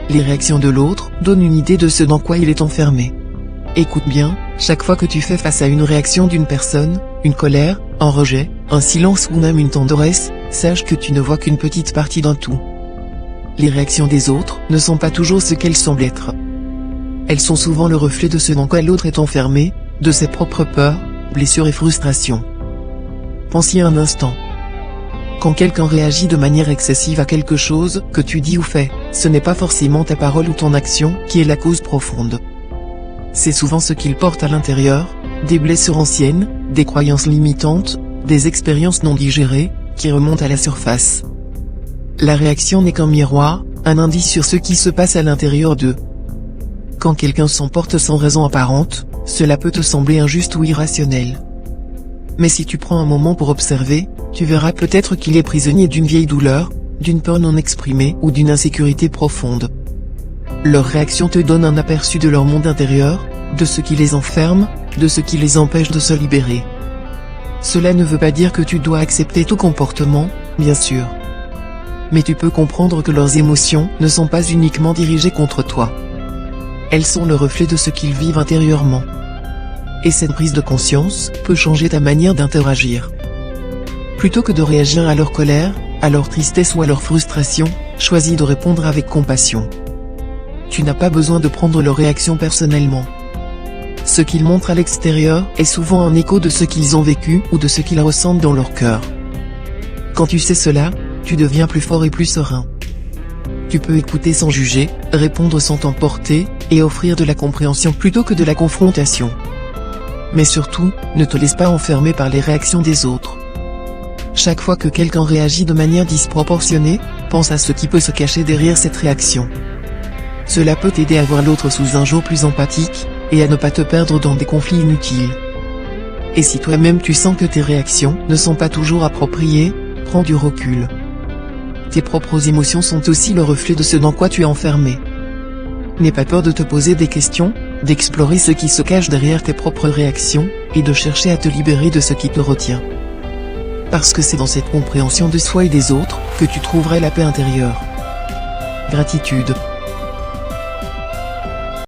Les réactions de l'autre donnent une idée de ce dans quoi il est enfermé. Écoute bien, chaque fois que tu fais face à une réaction d'une personne, une colère, un rejet, un silence ou même une tendresse, sache que tu ne vois qu'une petite partie d'un tout. Les réactions des autres ne sont pas toujours ce qu'elles semblent être. Elles sont souvent le reflet de ce dans quoi l'autre est enfermé, de ses propres peurs, blessures et frustrations. Pense-y un instant. Quand quelqu'un réagit de manière excessive à quelque chose que tu dis ou fais, ce n'est pas forcément ta parole ou ton action qui est la cause profonde. C'est souvent ce qu'il porte à l'intérieur, des blessures anciennes, des croyances limitantes, des expériences non digérées, qui remontent à la surface. La réaction n'est qu'un miroir, un indice sur ce qui se passe à l'intérieur d'eux. Quand quelqu'un s'emporte sans raison apparente, cela peut te sembler injuste ou irrationnel. Mais si tu prends un moment pour observer, tu verras peut-être qu'il est prisonnier d'une vieille douleur, d'une peur non exprimée ou d'une insécurité profonde. Leur réaction te donne un aperçu de leur monde intérieur, de ce qui les enferme, de ce qui les empêche de se libérer. Cela ne veut pas dire que tu dois accepter tout comportement, bien sûr. Mais tu peux comprendre que leurs émotions ne sont pas uniquement dirigées contre toi. Elles sont le reflet de ce qu'ils vivent intérieurement. Et cette prise de conscience peut changer ta manière d'interagir. Plutôt que de réagir à leur colère, à leur tristesse ou à leur frustration, choisis de répondre avec compassion. Tu n'as pas besoin de prendre leur réaction personnellement. Ce qu'ils montrent à l'extérieur est souvent un écho de ce qu'ils ont vécu ou de ce qu'ils ressentent dans leur cœur. Quand tu sais cela, tu deviens plus fort et plus serein. Tu peux écouter sans juger, répondre sans t'emporter, et offrir de la compréhension plutôt que de la confrontation. Mais surtout, ne te laisse pas enfermer par les réactions des autres. Chaque fois que quelqu'un réagit de manière disproportionnée, pense à ce qui peut se cacher derrière cette réaction. Cela peut t'aider à voir l'autre sous un jour plus empathique, et à ne pas te perdre dans des conflits inutiles. Et si toi-même tu sens que tes réactions ne sont pas toujours appropriées, prends du recul. Tes propres émotions sont aussi le reflet de ce dans quoi tu es enfermé. N'aie pas peur de te poser des questions, d'explorer ce qui se cache derrière tes propres réactions, et de chercher à te libérer de ce qui te retient. Parce que c'est dans cette compréhension de soi et des autres, que tu trouveras la paix intérieure. Gratitude.